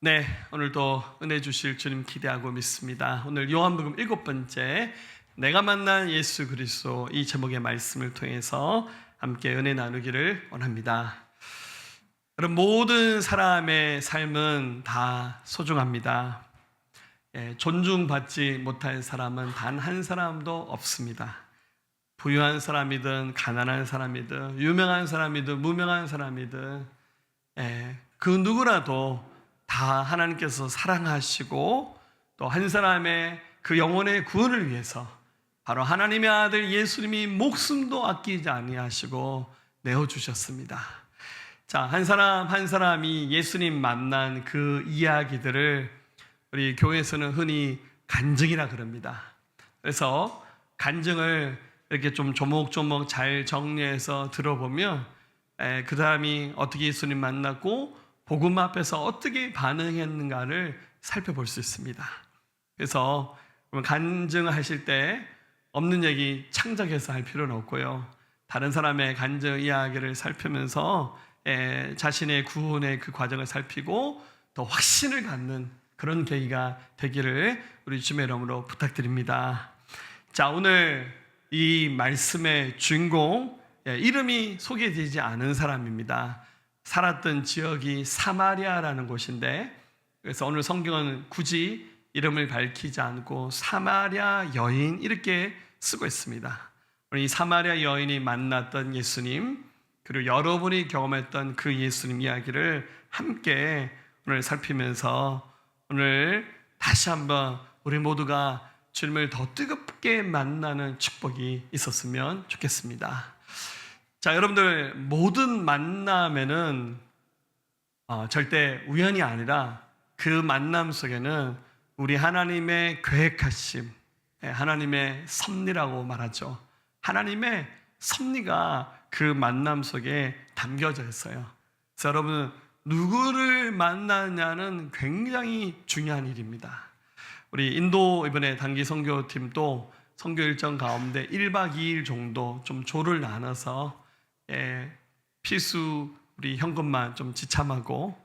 네, 오늘도 은혜 주실 주님 기대하고 믿습니다. 오늘 요한복음 7번째 내가 만난 예수 그리스도 이 제목의 말씀을 통해서 함께 은혜 나누기를 원합니다. 여러분, 모든 사람의 삶은 다 소중합니다. 존중받지 못할 사람은 단 한 사람도 없습니다. 부유한 사람이든 가난한 사람이든 유명한 사람이든 무명한 사람이든 그 누구라도 다 하나님께서 사랑하시고 또 한 사람의 그 영혼의 구원을 위해서 바로 하나님의 아들 예수님이 목숨도 아끼지 아니하시고 내어주셨습니다. 자, 한 사람 한 사람이 예수님 만난 그 이야기들을 우리 교회에서는 흔히 간증이라 그럽니다. 그래서 간증을 이렇게 좀 조목조목 잘 정리해서 들어보면 그 사람이 어떻게 예수님 만났고 복음 앞에서 어떻게 반응했는가를 살펴볼 수 있습니다. 그래서 간증하실 때 없는 얘기 창작해서 할 필요는 없고요. 다른 사람의 간증 이야기를 살피면서 자신의 구원의 그 과정을 살피고 더 확신을 갖는 그런 계기가 되기를 우리 주님의 이름으로 부탁드립니다. 자, 오늘 이 말씀의 주인공 이름이 소개되지 않은 사람입니다. 살았던 지역이 사마리아라는 곳인데, 그래서 오늘 성경은 굳이 이름을 밝히지 않고 사마리아 여인 이렇게 쓰고 있습니다. 오늘 이 사마리아 여인이 만났던 예수님, 그리고 여러분이 경험했던 그 예수님 이야기를 함께 오늘 살피면서 오늘 다시 한번 우리 모두가 주님을 더 뜨겁게 만나는 축복이 있었으면 좋겠습니다. 자, 여러분들, 모든 만남에는 절대 우연이 아니라 그 만남 속에는 우리 하나님의 계획하심, 하나님의 섭리라고 말하죠. 하나님의 섭리가 그 만남 속에 담겨져 있어요. 그래서 여러분, 누구를 만나냐는 굉장히 중요한 일입니다. 우리 인도 이번에 단기 선교팀도 선교 일정 가운데 1박 2일 정도 좀 조를 나눠서 필수 우리 현금만 좀 지참하고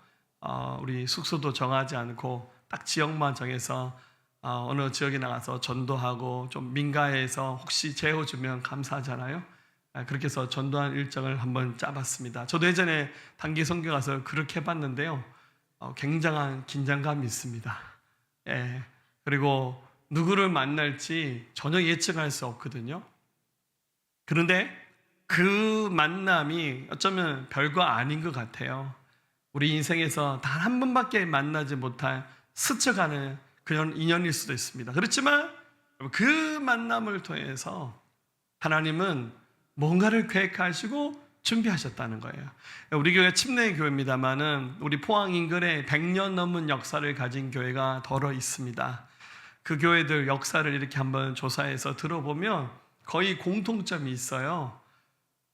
우리 숙소도 정하지 않고 딱 지역만 정해서 어느 지역에 나가서 전도하고 좀 민가에서 혹시 재워주면 감사하잖아요. 그렇게 해서 전도한 일정을 한번 짜봤습니다. 저도 예전에 단기 선교 가서 그렇게 해봤는데요, 굉장한 긴장감이 있습니다. 그리고 누구를 만날지 전혀 예측할 수 없거든요. 그런데 그 만남이 어쩌면 별거 아닌 것 같아요. 우리 인생에서 단 한 번밖에 만나지 못할 스쳐가는 그런 인연일 수도 있습니다. 그렇지만 그 만남을 통해서 하나님은 뭔가를 계획하시고 준비하셨다는 거예요. 우리 교회 침례 교회입니다만은 우리 포항 인근에 100년 넘은 역사를 가진 교회가 더러 있습니다. 그 교회들 역사를 이렇게 한번 조사해서 들어보면 거의 공통점이 있어요.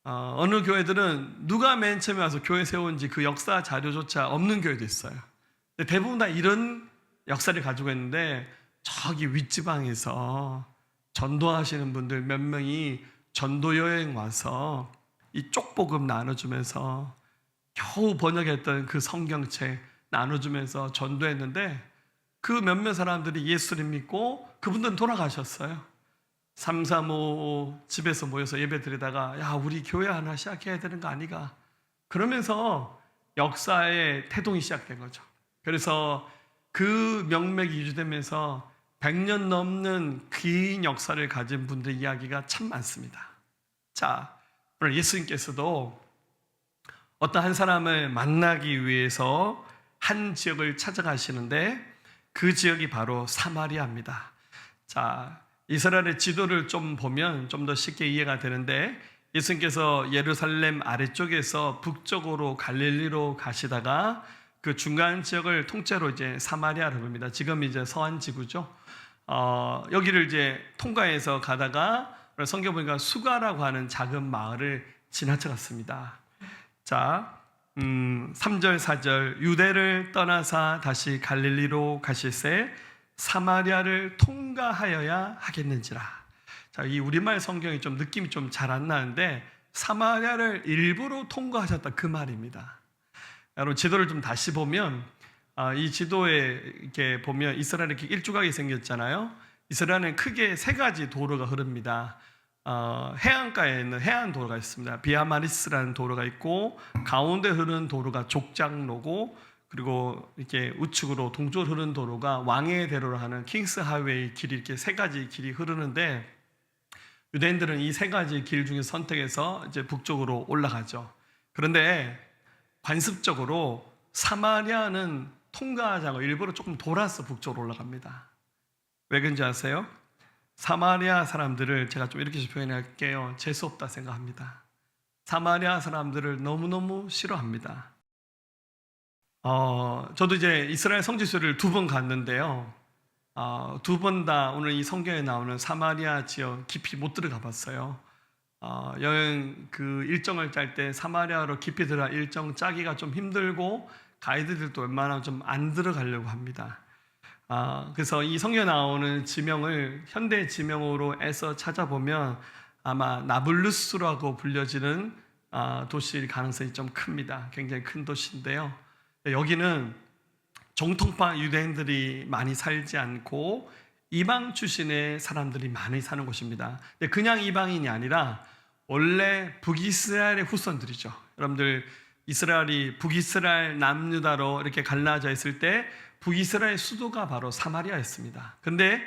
어느 교회들은 누가 맨 처음에 와서 교회 세운지 그 역사 자료조차 없는 교회도 있어요. 근데 대부분 다 이런 역사를 가지고 있는데, 저기 윗지방에서 전도하시는 분들 몇 명이 전도 여행 와서 이 쪽복음 나눠주면서 겨우 번역했던 그 성경책 나눠주면서 전도했는데, 그 몇몇 사람들이 예수를 믿고 그분들은 돌아가셨어요. 3, 4, 5 집에서 모여서 예배 드리다가 야, 우리 교회 하나 시작해야 되는 거 아니가? 그러면서 역사의 태동이 시작된 거죠. 그래서 그 명맥이 유지되면서 100년 넘는 긴 역사를 가진 분들의 이야기가 참 많습니다. 자, 오늘 예수님께서도 어떤 한 사람을 만나기 위해서 한 지역을 찾아가시는데 그 지역이 바로 사마리아입니다. 자, 이스라엘의 지도를 좀 보면 좀 더 쉽게 이해가 되는데, 예수님께서 예루살렘 아래쪽에서 북쪽으로 갈릴리로 가시다가 그 중간 지역을 통째로 이제 사마리아로 부릅니다. 지금 이제 서안 지구죠. 여기를 이제 통과해서 가다가 성경 보니까 수가라고 하는 작은 마을을 지나쳐갔습니다. 자, 3절 4절 유대를 떠나사 다시 갈릴리로 가실새 사마리아를 통과하여야 하겠는지라. 자, 이 우리말 성경이 좀 느낌이 좀 잘 안 나는데 사마리아를 일부러 통과하셨다 그 말입니다. 여러분, 지도를 좀 다시 보면 이 지도에 이렇게 보면 이스라엘이 이렇게 일조각이 생겼잖아요. 이스라엘은 크게 세 가지 도로가 흐릅니다. 해안가에 있는 해안 도로가 있습니다. 비아마리스라는 도로가 있고, 가운데 흐르는 도로가 족장로고, 그리고 이렇게 우측으로 동쪽으로 흐르는 도로가 왕의 대로를 하는 킹스 하이웨이 길이, 이렇게 세 가지 길이 흐르는데, 유대인들은 이 세 가지 길 중에 선택해서 이제 북쪽으로 올라가죠. 그런데 관습적으로 사마리아는 통과하지 않고 일부러 조금 돌아서 북쪽으로 올라갑니다. 왜 그런지 아세요? 사마리아 사람들을 제가 좀 이렇게 표현할게요. 재수없다 생각합니다. 사마리아 사람들을 너무너무 싫어합니다. 저도 이제 이스라엘 성지순례를 2번 갔는데요. 2번 다 오늘 이 성경에 나오는 사마리아 지역 깊이 못 들어가 봤어요. 여행 그 일정을 짤 때 사마리아로 깊이 들어가 일정 짜기가 좀 힘들고, 가이드들도 웬만하면 좀 안 들어가려고 합니다. 그래서 이 성경에 나오는 지명을 현대 지명으로 해서 찾아보면 아마 나블루스라고 불려지는 도시일 가능성이 좀 큽니다. 굉장히 큰 도시인데요. 여기는 정통파 유대인들이 많이 살지 않고 이방 출신의 사람들이 많이 사는 곳입니다. 근데 그냥 이방인이 아니라 원래 북이스라엘의 후손들이죠. 여러분들, 이스라엘이 북이스라엘 남유다로 이렇게 갈라져 있을 때 북이스라엘 수도가 바로 사마리아였습니다. 근데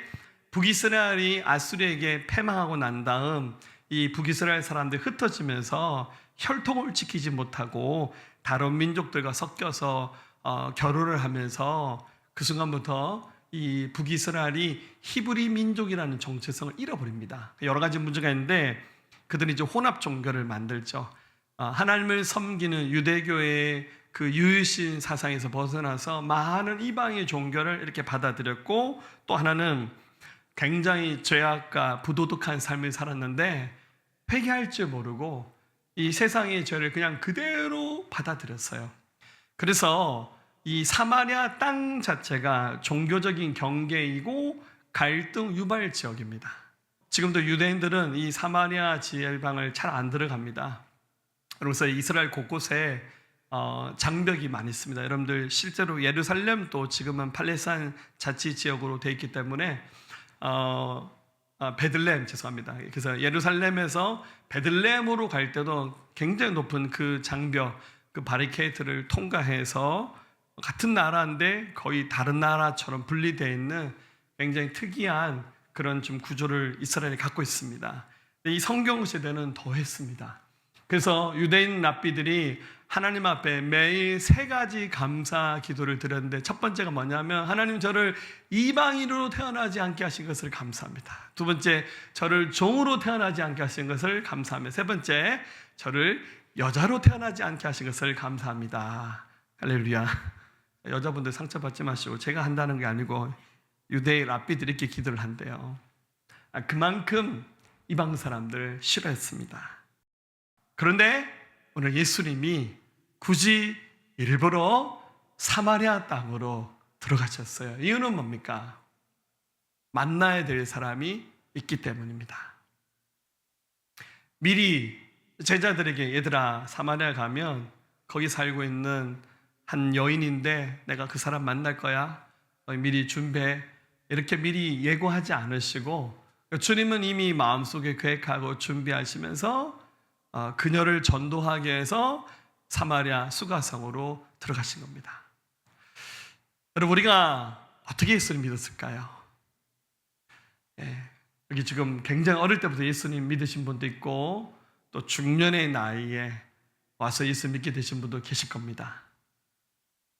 북이스라엘이 아수리에게 패망하고 난 다음 이 북이스라엘 사람들이 흩어지면서 혈통을 지키지 못하고 다른 민족들과 섞여서 결혼을 하면서 그 순간부터 이 북이스라엘이 히브리 민족이라는 정체성을 잃어버립니다. 여러 가지 문제가 있는데 그들이 이제 혼합 종교를 만들죠. 하나님을 섬기는 유대교의 그 유일신 사상에서 벗어나서 많은 이방의 종교를 이렇게 받아들였고, 또 하나는 굉장히 죄악과 부도덕한 삶을 살았는데 회개할 줄 모르고 이 세상의 죄를 그냥 그대로 받아들였어요. 그래서 이 사마리아 땅 자체가 종교적인 경계이고 갈등 유발 지역입니다. 지금도 유대인들은 이 사마리아 지방을 잘 안 들어갑니다. 그래서 이스라엘 곳곳에 장벽이 많이 있습니다. 여러분들, 실제로 예루살렘도 지금은 팔레스타인 자치 지역으로 되어 있기 때문에 베들레헴, 죄송합니다. 그래서 예루살렘에서 베들레헴으로 갈 때도 굉장히 높은 그 장벽, 그 바리케이트를 통과해서 같은 나라인데 거의 다른 나라처럼 분리되어 있는 굉장히 특이한 그런 좀 구조를 이스라엘이 갖고 있습니다. 이 성경 시대는 더 했습니다. 그래서 유대인 랍비들이 하나님 앞에 매일 3가지 감사 기도를 드렸는데, 첫 번째가 뭐냐면 하나님, 저를 이방인으로 태어나지 않게 하신 것을 감사합니다. 두 번째, 저를 종으로 태어나지 않게 하신 것을 감사하며, 세 번째, 저를 여자로 태어나지 않게 하신 것을 감사합니다. 할렐루야. 여자분들 상처받지 마시고, 제가 한다는 게 아니고 유대인 랍비들이 이렇게 기도를 한대요. 그만큼 이방 사람들 싫어했습니다. 그런데 오늘 예수님이 굳이 일부러 사마리아 땅으로 들어가셨어요. 이유는 뭡니까? 만나야 될 사람이 있기 때문입니다. 미리 제자들에게, 얘들아, 사마리아 가면 거기 살고 있는 한 여인인데 내가 그 사람 만날 거야, 미리 준비해, 이렇게 미리 예고하지 않으시고 주님은 이미 마음속에 계획하고 준비하시면서 그녀를 전도하기 위해서 사마리아 수가성으로 들어가신 겁니다. 여러분, 우리가 어떻게 예수님 믿었을까요? 여기 지금 굉장히 어릴 때부터 예수님 믿으신 분도 있고 또 중년의 나이에 와서 예수 믿게 되신 분도 계실 겁니다.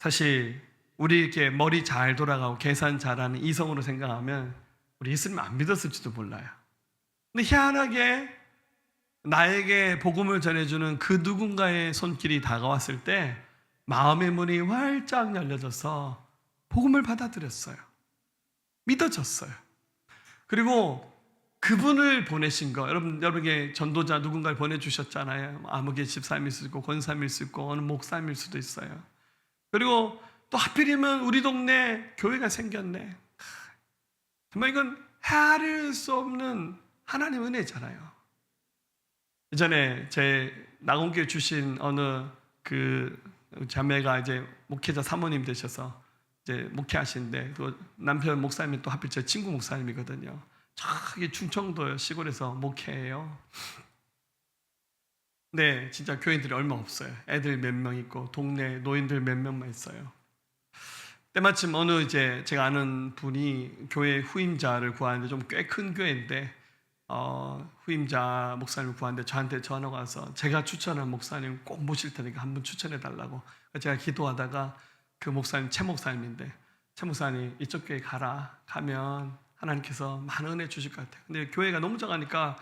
사실 우리 이렇게 머리 잘 돌아가고 계산 잘하는 이성으로 생각하면 우리 예수님 안 믿었을지도 몰라요. 근데 희한하게 나에게 복음을 전해주는 그 누군가의 손길이 다가왔을 때 마음의 문이 활짝 열려져서 복음을 받아들였어요. 믿어졌어요. 그리고 그분을 보내신 거, 여러분에게 전도자 누군가를 보내주셨잖아요. 아무개 집사님일 수도 있고 권사님일 수도 있고 어느 목사님일 수도 있어요. 그리고 또 하필이면 우리 동네 교회가 생겼네. 정말 이건 헤아릴 수 없는 하나님의 은혜잖아요. 예전에 제 나공교회 주신 어느 그 자매가 이제 목회자 사모님 되셔서 이제 목회하시는데 또 남편 목사님이 또 하필 제 친구 목사님이거든요. 저기 충청도 시골에서 목회해요. 네, 진짜 교인들이 얼마 없어요. 애들 몇 명 있고 동네 노인들 몇 명만 있어요. 때마침 어느 이제 제가 아는 분이 교회 후임자를 구하는데 좀 꽤 큰 교회인데 후임자 목사님을 구하는데 저한테 전화가 와서 제가 추천한 목사님 꼭 모실 테니까 한번 추천해 달라고. 제가 기도하다가 그 목사님 최 목사님인데 최 목사님 이쪽 교회 가면 하나님께서 많은 은혜 주실 것 같아요. 근데 교회가 너무 작으니까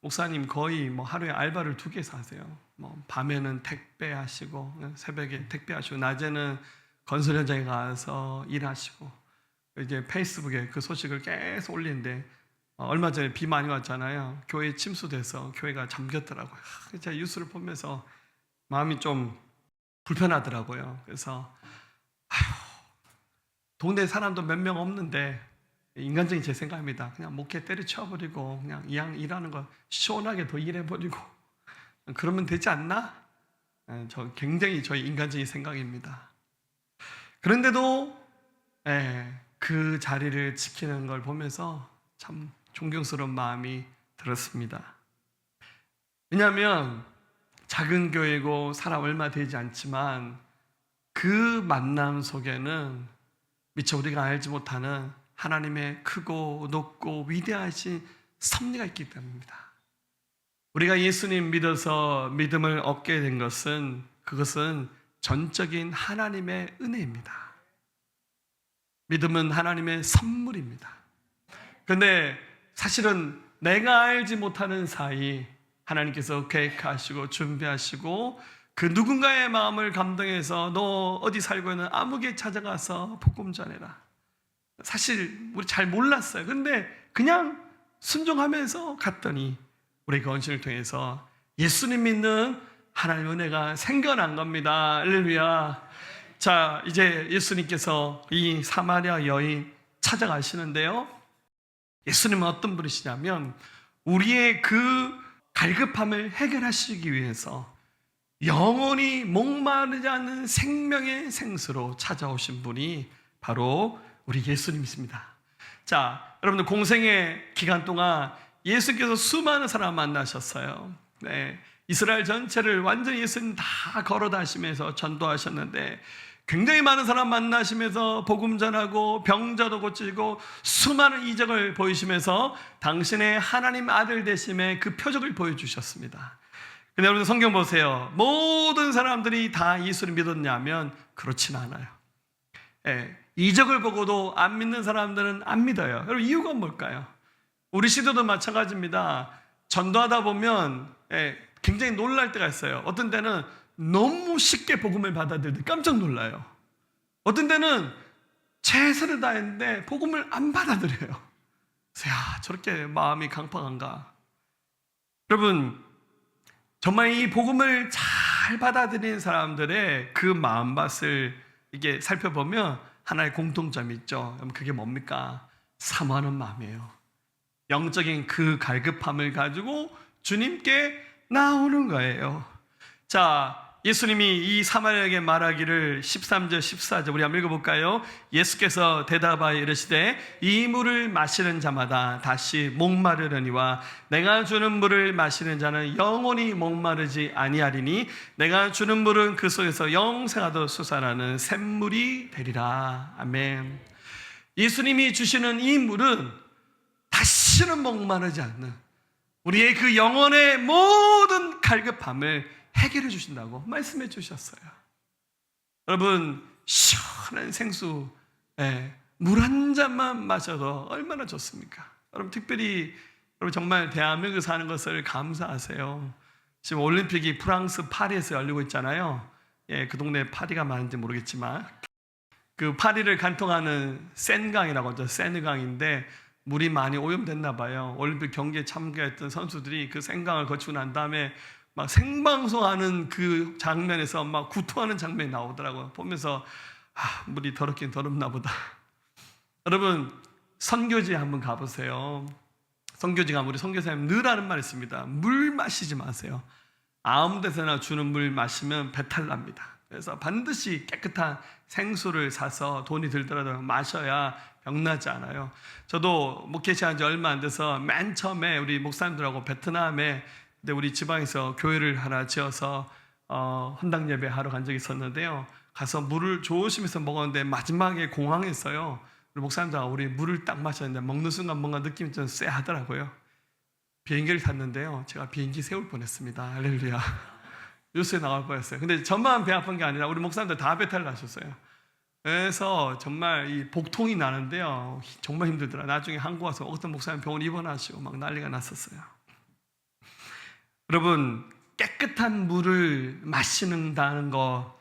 목사님 거의 뭐 하루에 알바를 2개서 하세요. 뭐 밤에는 택배하시고 새벽에 택배하시고 낮에는 건설 현장에 가서 일하시고 이제 페이스북에 그 소식을 계속 올리는데 얼마 전에 비 많이 왔잖아요. 교회 침수돼서 교회가 잠겼더라고요. 제가 뉴스를 보면서 마음이 좀 불편하더라고요. 그래서 동네 사람도 몇 명 없는데 인간적인 제 생각입니다. 그냥 목회 때려쳐버리고 그냥 일하는 거 시원하게 더 일해버리고 그러면 되지 않나? 저 굉장히 저희 인간적인 생각입니다. 그런데도 그 자리를 지키는 걸 보면서 참 존경스러운 마음이 들었습니다. 왜냐하면 작은 교회고 사람 얼마 되지 않지만 그 만남 속에는 미처 우리가 알지 못하는 하나님의 크고 높고 위대하신 섭리가 있기 때문입니다. 우리가 예수님 믿어서 믿음을 얻게 된 것은 그것은 전적인 하나님의 은혜입니다. 믿음은 하나님의 선물입니다. 그런데 사실은 내가 알지 못하는 사이 하나님께서 계획하시고 준비하시고 그 누군가의 마음을 감동해서 너 어디 살고 있는 아무개 찾아가서 복음 전해라. 사실 우리 잘 몰랐어요. 근데 그냥 순종하면서 갔더니 우리 그 헌신을 통해서 예수님 믿는 하나님의 은혜가 생겨난 겁니다. 할렐루야. 자, 이제 예수님께서 이 사마리아 여인 찾아가시는데요. 예수님은 어떤 분이시냐면 우리의 그 갈급함을 해결하시기 위해서 영원히 목마르지 않는 생명의 생수로 찾아오신 분이 바로 우리 예수님이십니다. 자, 여러분들 공생의 기간 동안 예수께서 수많은 사람 만나셨어요. 네, 이스라엘 전체를 완전히 예수님 다 걸어다니시면서 전도하셨는데 굉장히 많은 사람 만나시면서 복음 전하고 병자도 고치고 수많은 이적을 보이시면서 당신의 하나님 아들 되심의 그 표적을 보여주셨습니다. 근데 여러분 성경 보세요. 모든 사람들이 다 예수를 믿었냐면 그렇진 않아요. 이적을 보고도 안 믿는 사람들은 안 믿어요. 여러분 이유가 뭘까요? 우리 시대도 마찬가지입니다. 전도하다 보면 굉장히 놀랄 때가 있어요. 어떤 때는 너무 쉽게 복음을 받아들일 때 깜짝 놀라요. 어떤 때는 최선을 다했는데 복음을 안 받아들여요. 그래서 야, 저렇게 마음이 강팍한가. 여러분 정말 이 복음을 잘 받아들이는 사람들의 그 마음밭을 이게 살펴보면 하나의 공통점이 있죠. 그게 뭡니까? 사모하는 마음이에요. 영적인 그 갈급함을 가지고 주님께 나오는 거예요. 자, 예수님이 이 사마리아에게 말하기를 13절 14절 우리 한번 읽어볼까요? 예수께서 대답하여 이르시되 이 물을 마시는 자마다 다시 목마르려니와 내가 주는 물을 마시는 자는 영원히 목마르지 아니하리니 내가 주는 물은 그 속에서 영생하도록 솟아나는 샘물이 되리라. 아멘. 예수님이 주시는 이 물은 다시는 목마르지 않는 우리의 그 영혼의 모든 갈급함을 해결해 주신다고 말씀해 주셨어요. 여러분 시원한 생수 물 한 잔만 마셔도 얼마나 좋습니까? 여러분 특별히 여러분 정말 대한민국에 사는 것을 감사하세요. 지금 올림픽이 프랑스 파리에서 열리고 있잖아요. 그 동네에 파리가 많은지 모르겠지만 그 파리를 관통하는 센강이라고 하죠. 세느강인데 물이 많이 오염됐나 봐요. 올림픽 경기에 참가했던 선수들이 그 센강을 거치고 난 다음에 막 생방송하는 그 장면에서 막 구토하는 장면이 나오더라고요. 보면서 물이 더럽긴 더럽나 보다. 여러분 선교지에 한번 가보세요. 선교지 가면 우리 선교사님 늘 하는 말 있습니다. 물 마시지 마세요. 아무 데서나 주는 물 마시면 배탈 납니다. 그래서 반드시 깨끗한 생수를 사서 돈이 들더라도 마셔야 병나지 않아요. 저도 목회 시작한 지 얼마 안 돼서 맨 처음에 우리 목사님들하고 베트남에 우리 지방에서 교회를 하나 지어서 헌당 예배 하러 간 적이 있었는데요. 가서 물을 조심해서 먹었는데 마지막에 공항에서요, 우리 목사님들하고 우리 물을 딱 마셨는데 먹는 순간 뭔가 느낌이 좀 쎄하더라고요. 비행기를 탔는데요, 제가 비행기 세울 뻔했습니다. 할렐루야. 뉴스에 나갈 뻔했어요. 근데 저만 배 아픈 게 아니라 우리 목사님들 다 배탈 나셨어요. 그래서 정말 이 복통이 나는데요, 정말 힘들더라. 나중에 한국 와서 어떤 목사님 병원 입원하시고 막 난리가 났었어요. 여러분, 깨끗한 물을 마시는다는 거,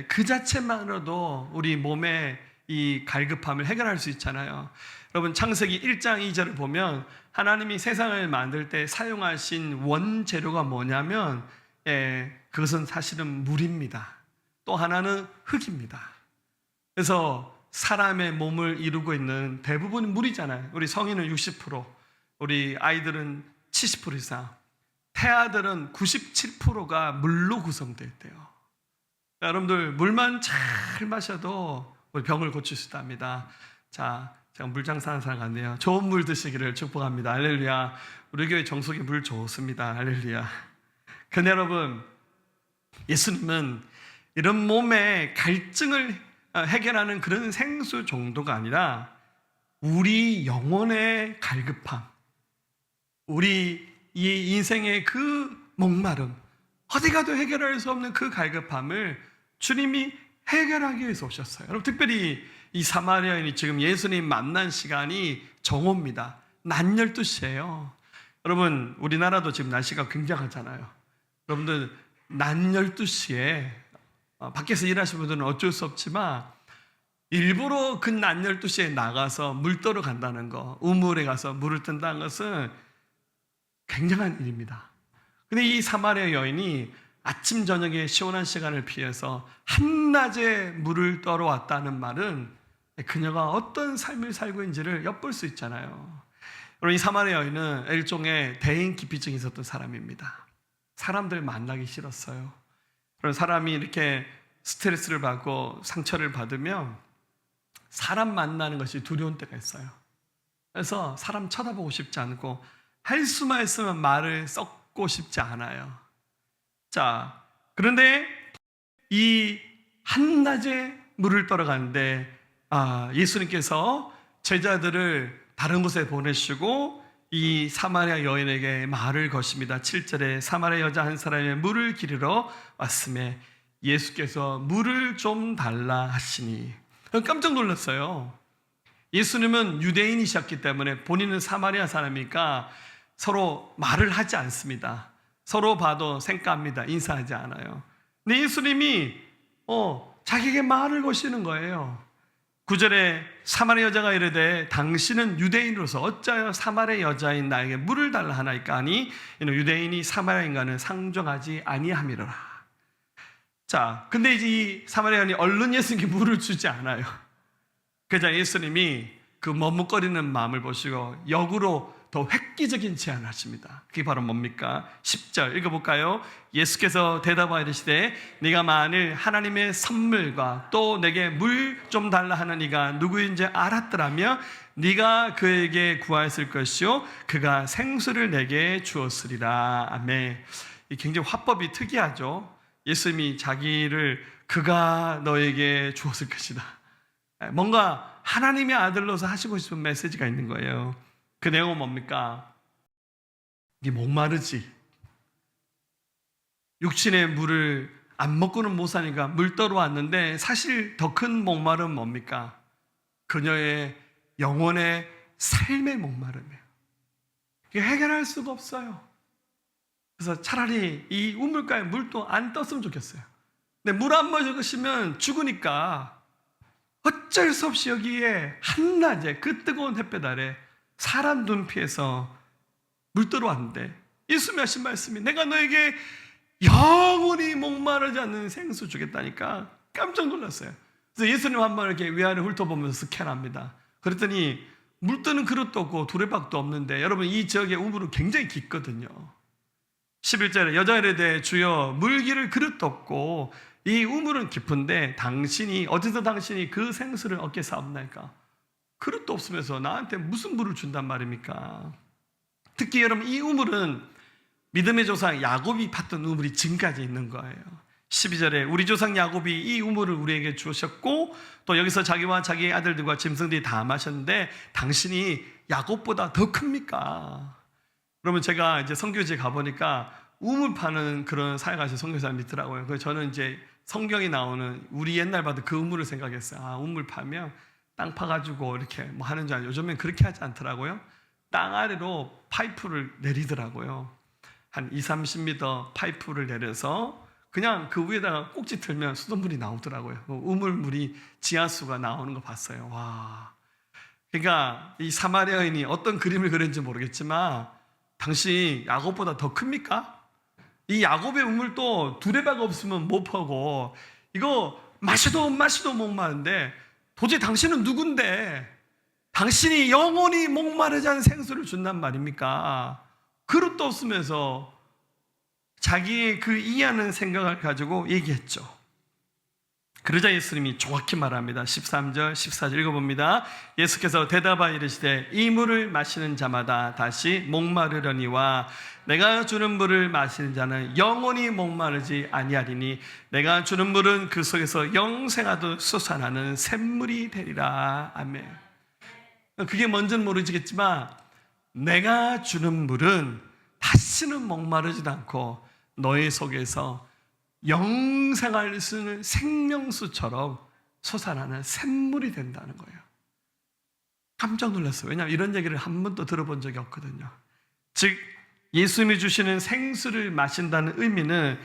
그 자체만으로도 우리 몸의 이 갈급함을 해결할 수 있잖아요. 여러분, 창세기 1장 2절을 보면 하나님이 세상을 만들 때 사용하신 원재료가 뭐냐면 그것은 사실은 물입니다. 또 하나는 흙입니다. 그래서 사람의 몸을 이루고 있는 대부분 물이잖아요. 우리 성인은 60%, 우리 아이들은 70% 이상, 태아들은 97%가 물로 구성되어 있대요. 여러분들, 물만 잘 마셔도 우리 병을 고칠 수 있답니다. 자, 제가 물 장사하는 사람 같네요. 좋은 물 드시기를 축복합니다. 할렐루야. 우리 교회 정수기 물 좋습니다. 할렐루야. 근데 여러분, 예수님은 이런 몸의 갈증을 해결하는 그런 생수 정도가 아니라 우리 영혼의 갈급함, 우리 이 인생의 그 목마름, 어디 가도 해결할 수 없는 그 갈급함을 주님이 해결하기 위해서 오셨어요. 여러분, 특별히 이 사마리아인이 지금 예수님 만난 시간이 정오입니다. 낮 12시예요. 여러분, 우리나라도 지금 날씨가 굉장하잖아요. 여러분들, 낮 12시에 밖에서 일하시는 분들은 어쩔 수 없지만 일부러 그 낮 12시에 나가서 물 떠러 간다는 거, 우물에 가서 물을 뜬다는 것은 굉장한 일입니다. 근데 이 사마리아 여인이 아침 저녁에 시원한 시간을 피해서 한낮에 물을 떠러 왔다는 말은 그녀가 어떤 삶을 살고 있는지를 엿볼 수 있잖아요. 여러분, 이 사마리아 여인은 일종의 대인 기피증이 있었던 사람입니다. 사람들 만나기 싫었어요. 그런 사람이 이렇게 스트레스를 받고 상처를 받으면 사람 만나는 것이 두려운 때가 있어요. 그래서 사람 쳐다보고 싶지 않고 할 수만 있으면 말을 썩고 싶지 않아요. 자, 그런데 이 한낮에 물을 떠러 가는데 예수님께서 제자들을 다른 곳에 보내시고 이 사마리아 여인에게 말을 거십니다. 7절에 사마리아 여자 한 사람이 물을 기르러 왔음에 예수께서 물을 좀 달라 하시니, 깜짝 놀랐어요. 예수님은 유대인이셨기 때문에 본인은 사마리아 사람이니까 서로 말을 하지 않습니다. 서로 봐도 생까합니다. 인사하지 않아요. 근데 예수님이 자기에게 말을 거시는 거예요. 9절에 사마리아 여자가 이르되 당신은 유대인으로서 어찌하여 사마리아 여자인 나에게 물을 달라 하나이까 하니 이는 유대인이 사마리아인과는 상종하지 아니함이로라. 자, 근데 이제 이 사마리아인이 얼른 예수님께 물을 주지 않아요. 그러자 예수님이 그 머뭇거리는 마음을 보시고 역으로 더 획기적인 제안을 하십니다. 그게 바로 뭡니까? 10절 읽어볼까요? 예수께서 대답하여 이르시되 네가 만일 하나님의 선물과 또 내게 물 좀 달라 하는 이가 누구인지 알았더라면 네가 그에게 구하였을 것이요 그가 생수를 내게 주었으리라. 아멘. 이 굉장히 화법이 특이하죠. 예수님이 자기를 그가 너에게 주었을 것이다. 뭔가 하나님의 아들로서 하시고 싶은 메시지가 있는 거예요. 그 내용은 뭡니까? 네 목마르지? 육신의 물을 안 먹고는 못 사니까 물 떠러 왔는데 사실 더 큰 목마름은 뭡니까? 그녀의 영혼의 삶의 목마름이에요. 이게 해결할 수가 없어요. 그래서 차라리 이 우물가에 물도 안 떴으면 좋겠어요. 근데 물 안 마시면 죽으니까 어쩔 수 없이 여기에 한낮에 그 뜨거운 햇볕 아래 사람 눈 피해서 물 떠러 왔는데 예수님이 하신 말씀이 내가 너에게 영원히 목마르지 않는 생수 주겠다니까 깜짝 놀랐어요. 그래서 예수님 한번 이렇게 위아래 훑어보면서 스캔합니다. 그랬더니 물 뜨는 그릇도 없고 두레박도 없는데 여러분 이 지역의 우물은 굉장히 깊거든요. 11절에 여자에 대해 주여 물기를 그릇도 없고 이 우물은 깊은데 당신이 어디서 당신이 그 생수를 얻게 사옵나이까? 그릇도 없으면서 나한테 무슨 물을 준단 말입니까? 특히 여러분, 이 우물은 믿음의 조상 야곱이 팠던 우물이 지금까지 있는 거예요. 12절에 우리 조상 야곱이 이 우물을 우리에게 주셨고 또 여기서 자기와 자기의 아들들과 짐승들이 다 마셨는데 당신이 야곱보다 더 큽니까? 그러면 제가 이제 선교지에 가보니까 우물 파는 그런 사역하신 선교사님이 있더라고요. 그래서 저는 이제 성경에 나오는 우리 옛날 봐도 그 우물을 생각했어요. 아, 우물 파면 땅 파가지고 이렇게 뭐 하는 줄 알아요. 요즘엔 그렇게 하지 않더라고요. 땅 아래로 파이프를 내리더라고요. 한 20-30m 파이프를 내려서 그냥 그 위에다가 꼭지 틀면 수돗물이 나오더라고요. 우물물이 지하수가 나오는 거 봤어요. 와. 그러니까 이 사마리아 여인이 어떤 그림을 그렸는지 모르겠지만 당신이 야곱보다 더 큽니까? 이 야곱의 우물도 두레박 없으면 못 파고 이거 마셔도 목마른데 도대체 당신은 누군데 당신이 영원히 목마르지 않은 생수를 준단 말입니까? 그릇도 없으면서 자기의 그 이해하는 생각을 가지고 얘기했죠. 그러자 예수님이 정확히 말합니다. 13절, 14절 읽어봅니다. 예수께서 대답하여 이르시되 이 물을 마시는 자마다 다시 목마르려니와 내가 주는 물을 마시는 자는 영원히 목마르지 아니하리니 내가 주는 물은 그 속에서 영생하도록 솟아나는 샘물이 되리라. 아멘. 그게 뭔지는 모르겠지만 내가 주는 물은 다시는 목마르지도 않고 너의 속에서 영생할 수 있는 생명수처럼 솟아나는 샘물이 된다는 거예요. 깜짝 놀랐어요. 왜냐하면 이런 얘기를 한 번도 들어본 적이 없거든요. 즉 예수님이 주시는 생수를 마신다는 의미는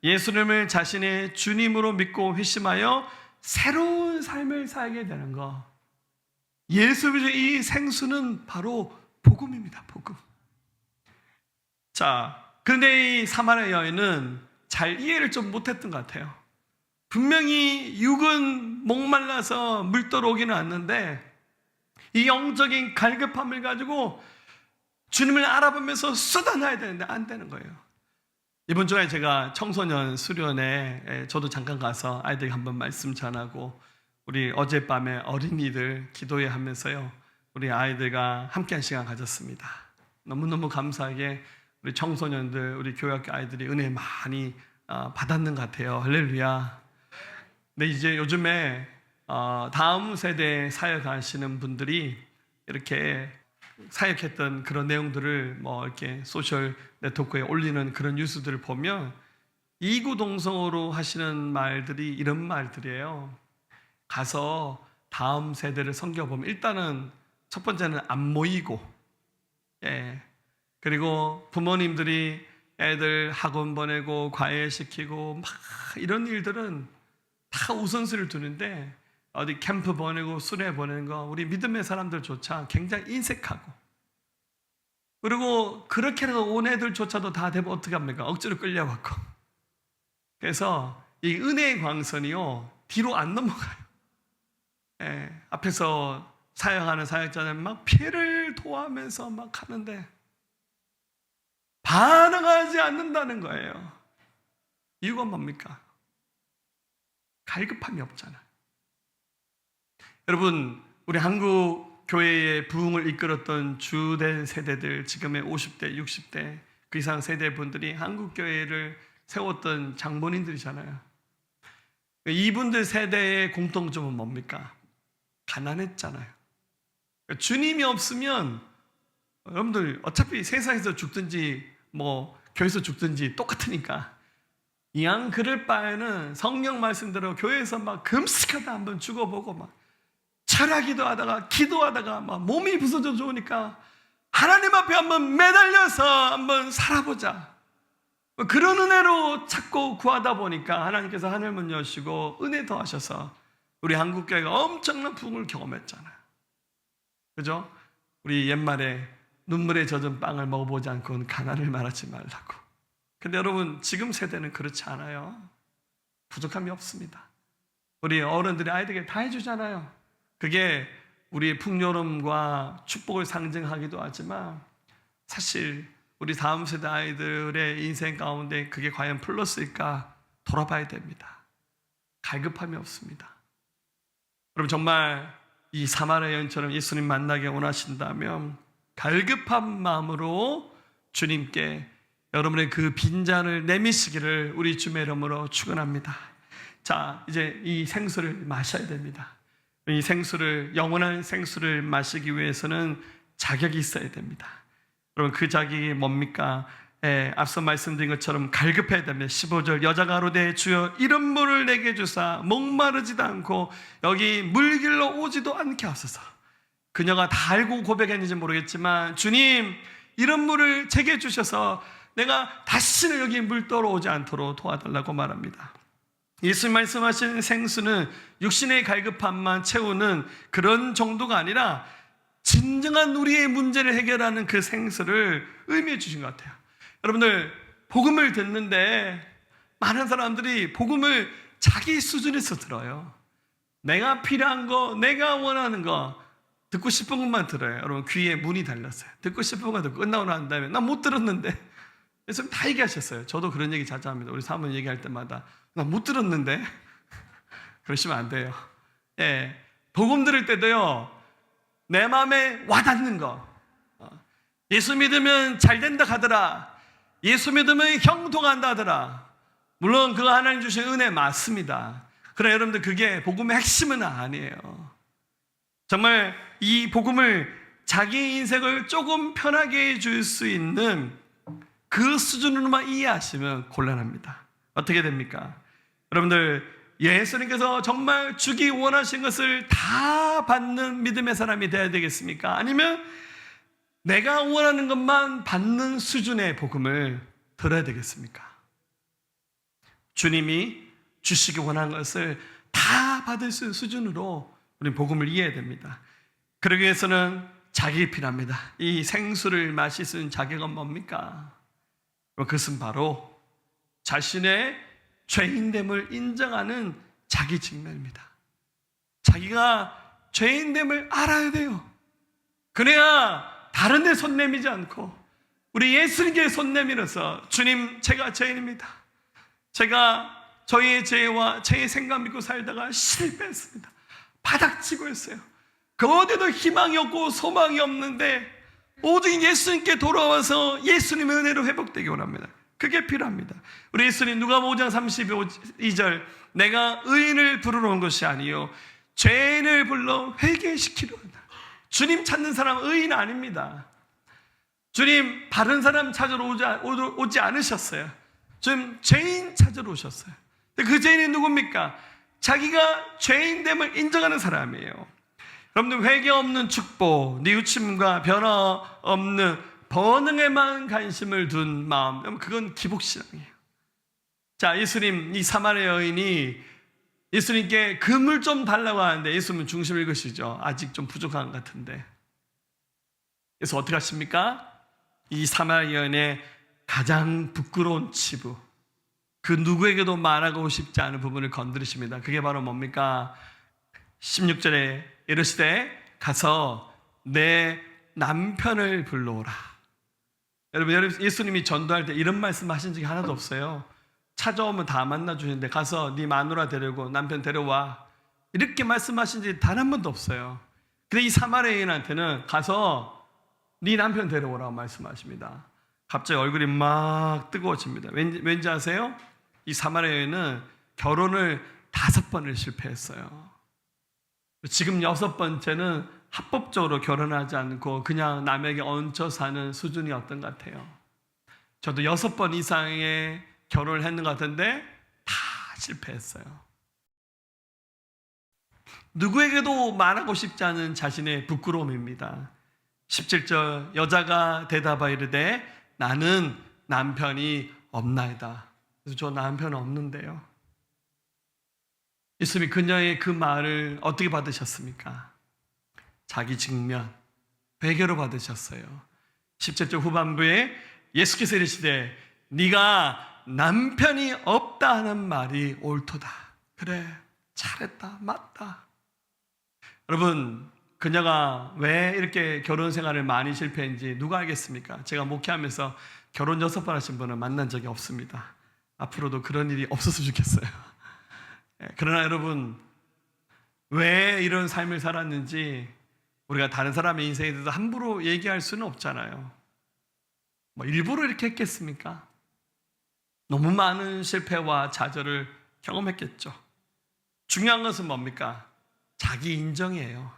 예수님을 자신의 주님으로 믿고 회심하여 새로운 삶을 살게 되는 거. 예수님의 이 생수는 바로 복음입니다. 복음. 자, 그런데 이 사마리아 여인은 잘 이해를 좀 못했던 것 같아요. 분명히 육은 목말라서 물도로 오기는 왔는데 이 영적인 갈급함을 가지고 주님을 알아보면서 쏟아놔야 되는데 안 되는 거예요. 이번 주에 제가 청소년 수련회 저도 잠깐 가서 아이들이 한번 말씀 전하고 우리 어젯밤에 어린이들 기도회 하면서요 우리 아이들과 함께한 시간 가졌습니다. 너무너무 감사하게 우리 청소년들, 우리 교회학교 아이들이 은혜 많이 받았는 것 같아요. 할렐루야. 근데 이제 요즘에 다음 세대 사역하시는 분들이 이렇게 사역했던 그런 내용들을 뭐 이렇게 소셜 네트워크에 올리는 그런 뉴스들을 보면 이구동성으로 하시는 말들이 이런 말들이에요. 가서 다음 세대를 섬겨보면 일단은 첫 번째는 안 모이고, 예. 그리고 부모님들이 애들 학원 보내고 과외시키고 막 이런 일들은 다 우선순위를 두는데 어디 캠프 보내고 수련회 보내는 거 우리 믿음의 사람들조차 굉장히 인색하고 그리고 그렇게라도 온 애들조차도 다 되면 어떻게 합니까? 억지로 끌려갖고 그래서 이 은혜의 광선이요 뒤로 안 넘어가요. 예, 앞에서 사역하는 사역자는 막 피해를 토하면서 막 하는데 반응하지 않는다는 거예요. 이유가 뭡니까? 갈급함이 없잖아요. 여러분, 우리 한국 교회의 부흥을 이끌었던 주된 세대들, 지금의 50대, 60대 그 이상 세대 분들이 한국 교회를 세웠던 장본인들이잖아요. 이분들 세대의 공통점은 뭡니까? 가난했잖아요. 주님이 없으면 여러분들 어차피 세상에서 죽든지 뭐 교회에서 죽든지 똑같으니까 이왕 그럴 바에는 성경 말씀대로 교회에서 막 금식하다 한번 죽어보고 막 철야기도 하다가 기도하다가 막 몸이 부서져 좋으니까 하나님 앞에 한번 매달려서 한번 살아보자. 그런 은혜로 찾고 구하다 보니까 하나님께서 하늘문 여시고 은혜 더하셔서 우리 한국교회가 엄청난 부흥을 경험했잖아요. 그죠? 우리 옛말에 눈물에 젖은 빵을 먹어보지 않고는 가난을 말하지 말라고. 근데 여러분 지금 세대는 그렇지 않아요. 부족함이 없습니다. 우리 어른들이 아이들에게 다 해주잖아요. 그게 우리의 풍요로움과 축복을 상징하기도 하지만 사실 우리 다음 세대 아이들의 인생 가운데 그게 과연 플러스일까 돌아봐야 됩니다. 갈급함이 없습니다. 여러분 정말 이 사마리아 여인처럼 예수님 만나게 원하신다면 갈급한 마음으로 주님께 여러분의 그 빈잔을 내미시기를 우리 주의 이름으로 축원합니다. 자, 이제 이 생수를 마셔야 됩니다. 이 생수를, 영원한 생수를 마시기 위해서는 자격이 있어야 됩니다. 여러분 그 자격이 뭡니까? 앞서 말씀드린 것처럼 갈급해야 됩니다. 15절 여자가 가로되 주여 이런 물을 내게 주사 목마르지도 않고 여기 물길로 오지도 않게 하소서. 그녀가 다 알고 고백했는지 모르겠지만 주님 이런 물을 제게 주셔서 내가 다시는 여기 물 떠오르지 않도록 도와달라고 말합니다. 예수님 말씀하신 생수는 육신의 갈급함만 채우는 그런 정도가 아니라 진정한 우리의 문제를 해결하는 그 생수를 의미해 주신 것 같아요. 여러분들 복음을 듣는데 많은 사람들이 복음을 자기 수준에서 들어요. 내가 필요한 거, 내가 원하는 거 듣고 싶은 것만 들어요. 여러분 귀에 문이 달렸어요. 듣고 싶은 거 듣고 끝나고 난 다음에 난 못 들었는데 예수님 다 얘기하셨어요. 저도 그런 얘기 자주 합니다. 우리 사모님 얘기할 때마다 난 못 들었는데 그러시면 안 돼요. 복음 들을 때도요 내 마음에 와닿는 거. 예수 믿으면 잘 된다 하더라. 예수 믿으면 형통한다 하더라. 물론 그거 하나님 주신 은혜 맞습니다. 그러나 여러분들 그게 복음의 핵심은 아니에요. 정말 이 복음을 자기 인생을 조금 편하게 해줄 수 있는 그 수준으로만 이해하시면 곤란합니다. 어떻게 됩니까? 여러분들 예수님께서 정말 주기 원하신 것을 다 받는 믿음의 사람이 되어야 되겠습니까? 아니면 내가 원하는 것만 받는 수준의 복음을 들어야 되겠습니까? 주님이 주시기 원하는 것을 다 받을 수 있는 수준으로 우리는 복음을 이해해야 됩니다. 그러기 위해서는 자격이 필요합니다. 이 생수를 마실 수 있는 자격은 뭡니까? 그것은 바로 자신의 죄인됨을 인정하는 자기 직면입니다. 자기가 죄인됨을 알아야 돼요. 그래야 다른 데 손 내미지 않고 우리 예수님께 손 내밀어서 주님 제가 죄인입니다. 제가 저희의 죄와 제 생각 믿고 살다가 실패했습니다. 바닥치고 있어요. 그 어디도 희망이 없고 소망이 없는데 오직 예수님께 돌아와서 예수님의 은혜로 회복되기 원합니다. 그게 필요합니다. 우리 예수님 누가복음 5장 32절 내가 의인을 부르러 온 것이 아니요 죄인을 불러 회개시키려 한다. 주님 찾는 사람은 의인 아닙니다. 주님 바른 사람 찾으러 오지 않으셨어요. 주님 죄인 찾으러 오셨어요. 근데 그 죄인이 누굽니까? 자기가 죄인됨을 인정하는 사람이에요. 여러분들 회개 없는 축복, 뉘우침과 변화 없는 번영에만 관심을 둔 마음, 그건 기복신앙이에요. 자, 예수님 이 사마리아 여인이 예수님께 금을 좀 달라고 하는데 예수님은 중심을 읽으시죠. 아직 좀 부족한 것 같은데. 그래서 어떻게 하십니까? 이 사마리아 여인의 가장 부끄러운 치부, 그 누구에게도 말하고 싶지 않은 부분을 건드리십니다. 그게 바로 뭡니까? 16절에 이르시되 가서 내 남편을 불러오라. 여러분 예수님이 전도할 때 이런 말씀 하신 적이 하나도 없어요. 찾아오면 다 만나주시는데 가서 네 마누라 데리고 남편 데려와 이렇게 말씀하신 적이 단 한 번도 없어요. 근데 이 사마리아인한테는 가서 네 남편 데려오라고 말씀하십니다. 갑자기 얼굴이 막 뜨거워집니다. 왠지 아세요? 이 사마리아인은 결혼을 5번을 실패했어요. 지금 6번째는 합법적으로 결혼하지 않고 그냥 남에게 얹혀 사는 수준이 어떤 것 같아요. 저도 6번 이상의 결혼을 했는 것 같은데 다 실패했어요. 누구에게도 말하고 싶지 않은 자신의 부끄러움입니다. 17절 여자가 대답하여 이르되 나는 남편이 없나이다. 그래서 저 남편 없는데요. 예수님이 그녀의 그 말을 어떻게 받으셨습니까? 자기 직면, 회개로 받으셨어요. 17절 후반부에 예수께서 이르시되 네가 남편이 없다 하는 말이 옳도다. 그래, 잘했다, 맞다. 여러분, 그녀가 왜 이렇게 결혼 생활을 많이 실패했는지 누가 알겠습니까? 제가 목회하면서 결혼 6번 하신 분을 만난 적이 없습니다. 앞으로도 그런 일이 없었으면 좋겠어요. 그러나 여러분, 왜 이런 삶을 살았는지 우리가 다른 사람의 인생에 대해서 함부로 얘기할 수는 없잖아요. 뭐 일부러 이렇게 했겠습니까? 너무 많은 실패와 좌절을 경험했겠죠. 중요한 것은 뭡니까? 자기 인정이에요.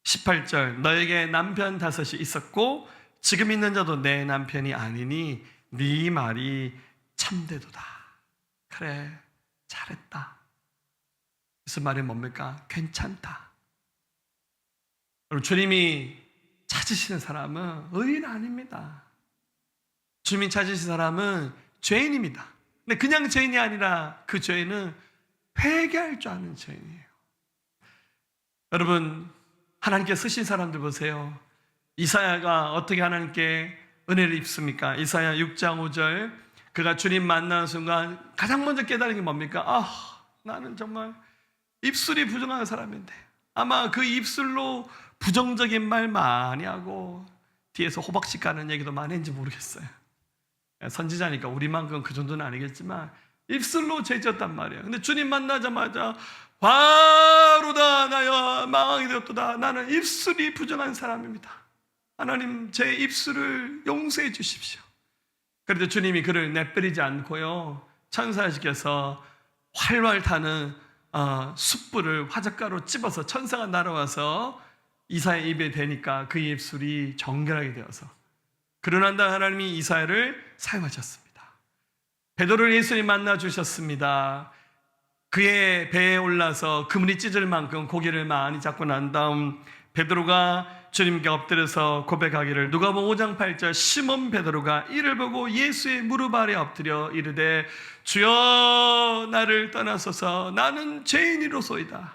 18절, 너에게 남편 5이 있었고 지금 있는 자도 내 남편이 아니니 네 말이 참되도다. 그래, 잘했다. 무슨 말이 뭡니까? 괜찮다. 여러분, 주님이 찾으시는 사람은 의인 아닙니다. 주님이 찾으신 사람은 죄인입니다. 근데 그냥 죄인이 아니라 그 죄인은 회개할 줄 아는 죄인이에요. 여러분, 하나님께 쓰신 사람들 보세요. 이사야가 어떻게 하나님께 은혜를 입습니까? 이사야 6장 5절, 그가 주님 만나는 순간 가장 먼저 깨달은 게 뭡니까? 나는 정말 입술이 부정한 사람인데, 아마 그 입술로 부정적인 말 많이 하고 뒤에서 호박씨 까는 얘기도 많이 했는지 모르겠어요. 선지자니까 우리만큼 그 정도는 아니겠지만 입술로 죄졌단 말이에요. 근데 주님 만나자마자 바로다 나여 망하게 되었도다. 나는 입술이 부정한 사람입니다. 하나님, 제 입술을 용서해 주십시오. 그런데 주님이 그를 내버리지 않고요, 천사시켜서 활활 타는 숯불을 화젓가루 찝어서 천사가 날아와서 이사야 입에 대니까 그 입술이 정결하게 되어서, 그러난 다음 하나님이 이사야를 사용하셨습니다. 베드로를 예수님 만나 주셨습니다. 그의 배에 올라서 그물이 찢을 만큼 고기를 많이 잡고 난 다음 베드로가 주님께 엎드려서 고백하기를, 누가복음 5장 8절, 시몬 베드로가 이를 보고 예수의 무릎 아래 엎드려 이르되 주여 나를 떠나소서 나는 죄인이로소이다.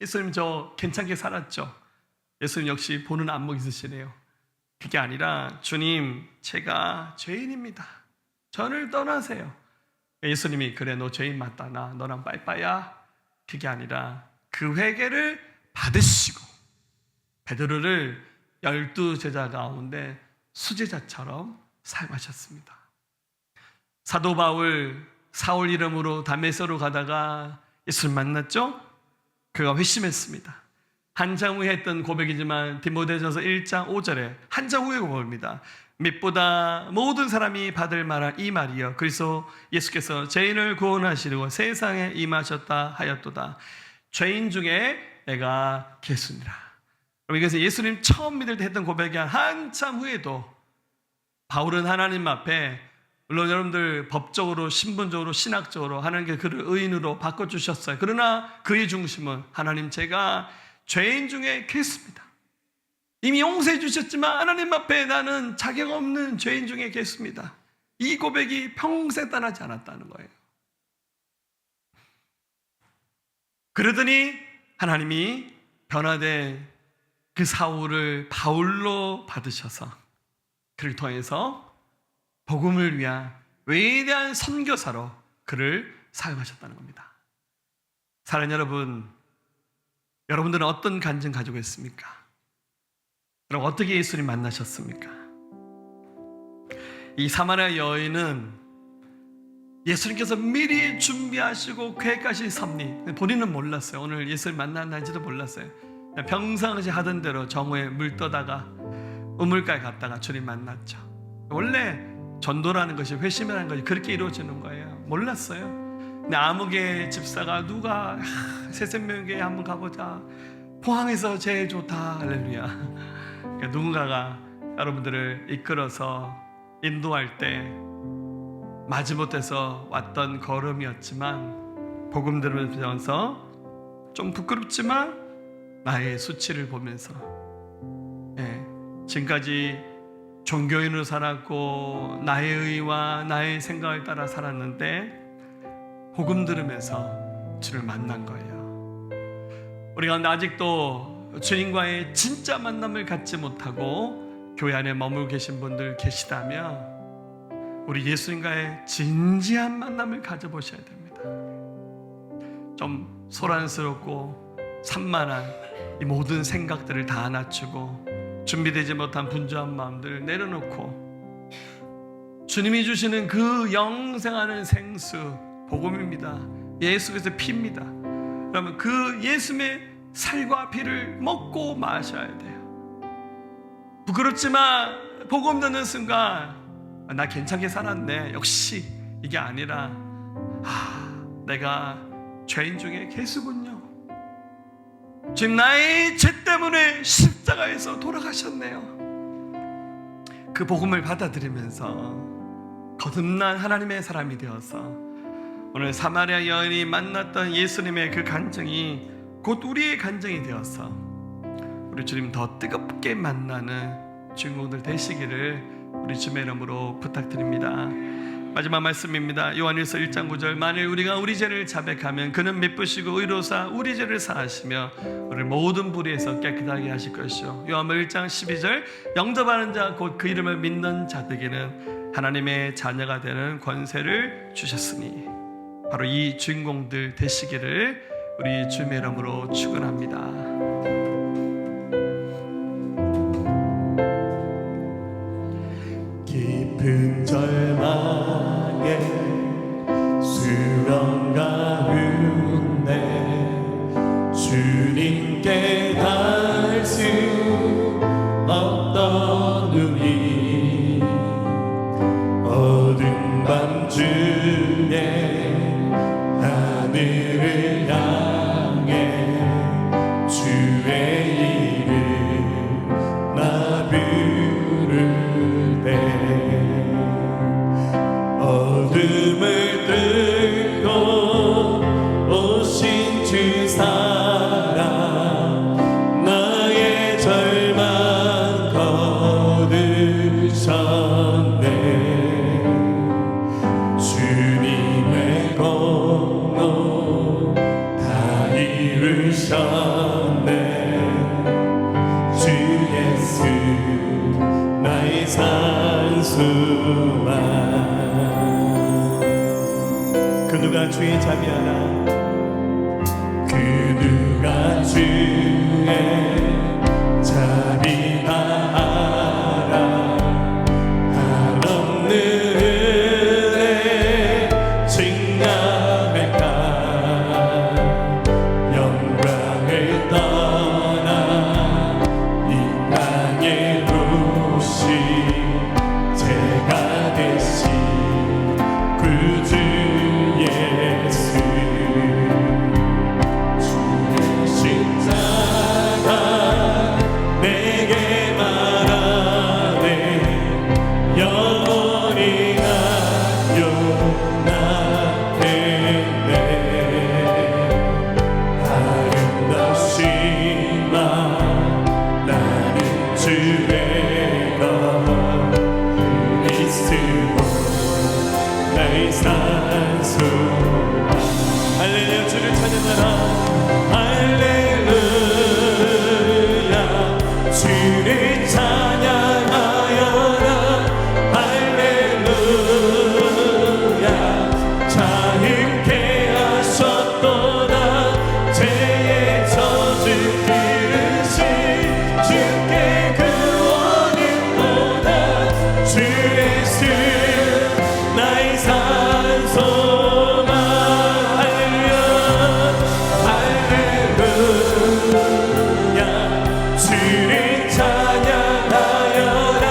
예수님, 저 괜찮게 살았죠? 예수님 역시 보는 안목 있으시네요. 그게 아니라, 주님, 제가 죄인입니다. 저를 떠나세요. 예수님이, 그래, 너 죄인 맞다, 나 너랑 빠이빠이야. 그게 아니라 그 회개를 받으시고 베드로를 12제자 가운데 수제자처럼 사용하셨습니다. 사도 바울, 사울 이름으로 다메섹으로 가다가 예수를 만났죠? 그가 회심했습니다. 한참 후에 했던 고백이지만 디모데전서 1장 5절에 한참 후의 고백입니다. 밑보다 모든 사람이 받을 만한 이 말이여, 그리스도 예수께서 죄인을 구원하시려고 세상에 임하셨다 하였도다. 죄인 중에 내가 개수니라. 그래서 예수님 처음 믿을 때 했던 고백이 한참 후에도 바울은 하나님 앞에, 물론 여러분들 법적으로, 신분적으로, 신학적으로 하나님께서 그를 의인으로 바꿔주셨어요. 그러나 그의 중심은, 하나님, 제가 죄인 중에 개수입니다. 이미 용서해 주셨지만 하나님 앞에 나는 자격 없는 죄인 중에 개수입니다. 이 고백이 평생 떠나지 않았다는 거예요. 그러더니 하나님이 변화된 그 사울을 바울로 받으셔서 그를 통해서 복음을 위한 위대한 선교사로 그를 사용하셨다는 겁니다. 사랑하는 여러분, 여러분들은 어떤 간증 가지고 있습니까? 그럼 어떻게 예수님 만나셨습니까? 이 사마리아 여인은 예수님께서 미리 준비하시고 계획하신 섭리, 본인은 몰랐어요. 오늘 예수님 만났는지도 몰랐어요. 평상시 하던 대로 정오에 물 떠다가 우물가에 갔다가 주님 만났죠. 원래 전도라는 것이, 회심이라는 것이 그렇게 이루어지는 거예요. 몰랐어요. 근데 아무개 집사가 누가 새생명교회 한번 가보자, 포항에서 제일 좋다, 할렐루야. 그러니까 누군가가 여러분들을 이끌어서 인도할 때 마지못해서 왔던 걸음이었지만, 복음 들으면서 좀 부끄럽지만 나의 수치를 보면서, 지금까지 종교인으로 살았고 나의 의와 나의 생각을 따라 살았는데 복음 들으면서 주를 만난 거예요. 우리가 아직도 주님과의 진짜 만남을 갖지 못하고 교회 안에 머물고 계신 분들 계시다면 우리 예수님과의 진지한 만남을 가져보셔야 됩니다. 좀 소란스럽고 산만한 이 모든 생각들을 다 낮추고 준비되지 못한 분주한 마음들을 내려놓고 주님이 주시는 그 영생하는 생수, 복음입니다. 예수께서 피입니다. 그러면 그 예수님의 살과 피를 먹고 마셔야 돼요. 부끄럽지만 복음 듣는 순간 나 괜찮게 살았네. 역시 이게 아니라 내가 죄인 중에 개수군요. 지금 나의 죄 때문에 십자가에서 돌아가셨네요. 그 복음을 받아들이면서 거듭난 하나님의 사람이 되어서 오늘 사마리아 여인이 만났던 예수님의 그 간증이 곧 우리의 간증이 되어서 우리 주님 더 뜨겁게 만나는 주인공들 되시기를 우리 주의 이름으로 부탁드립니다. 마지막 말씀입니다. 요한일서 1장 9절 만일 우리가 우리 죄를 자백하면 그는 미쁘시고 의로사 우리 죄를 사하시며 우리를 모든 불의에서 깨끗하게 하실 것이요 요한복음 1장 12절 영접하는 자 곧 그 이름을 믿는 자들에게는 하나님의 자녀가 되는 권세를 주셨으니 바로 이 주인공들 되시기를 우리 주의 이름으로 축원합니다. 깊은 절망에 수렁 가운데 주님께 닿을 수 없던 우리 어두운 밤중에 하늘을 향해 주의 이름 나 부를 어둠을 뚫고 오신 주 사랑 나의 절망 거두셨네 주님의 공로 다 이루셨네 주 예수 나의 산소만 그 누가 주의 자비하라 그 누가 주의 자비하라 한없는 은혜 증명할까 영광을 떠나 이 땅에 오신 제가 되신 구주 예수 주의 십자가 내게 말하네 영원히 나 용납했네 아름다우시마 나는 주의 것 그리스도 나의 산소 할렐루야 주를 찬양하라 할렐루야 주를 찬양하여라 할렐루야 자유케 하셨도다 죄의 저주 기르신 주께 구원했도다 주 예수 나의 산소만 할렐루야 주를 찬양하여라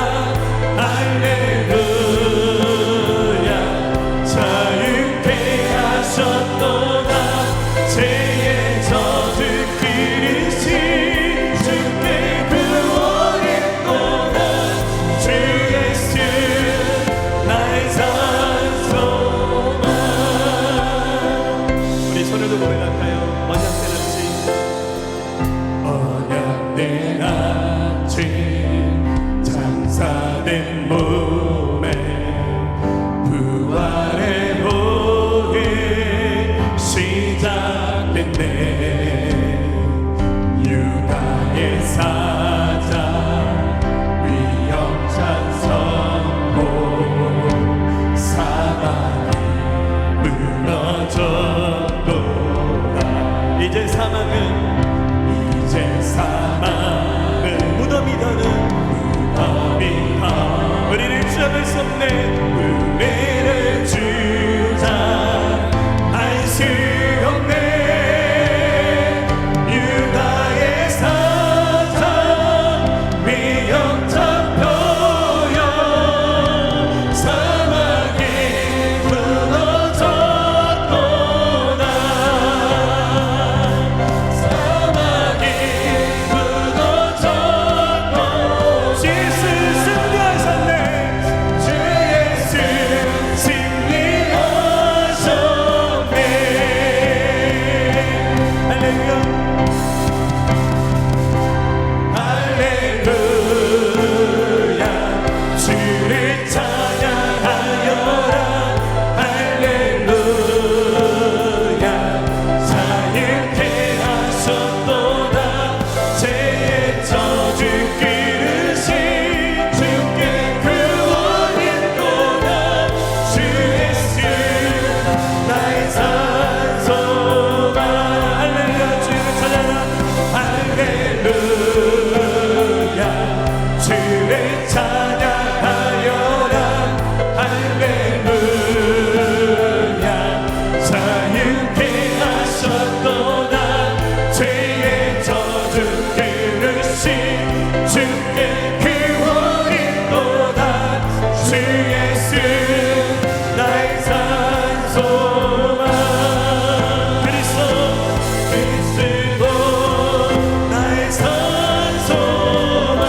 할렐루야 자유케 하셨도다 죄의 저주 기르신 주께 구원했도다 주 예수 나의 산소만 우리 손을 들고 고백할까요? 언약된 아침 장사된 몸에 부활의 복이 시작됐네 유다의 사자 위험찬 선포 사방이 무너졌도다 이제 사망은 주께 구원이 또다 주 예수 나의 산소만 그리스도 나의 산소만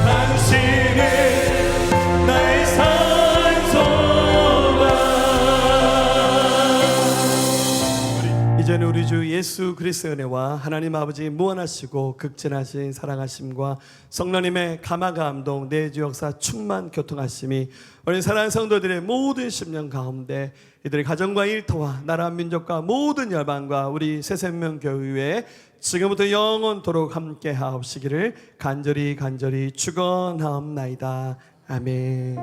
당신은 나의 산소만 이제는 우리 주 예수 그리스도의 은혜와 하나님 아버지 무한하시고 극진하신 사랑하심과 성령님의 감화 감동 내주 역사 충만 교통하심이 우리 사랑하는 성도들의 모든 심령 가운데 이들의 가정과 일터와 나라 민족과 모든 열방과 우리 새생명교회에 지금부터 영원토록 함께 하옵시기를 간절히 축원하옵나이다. 아멘.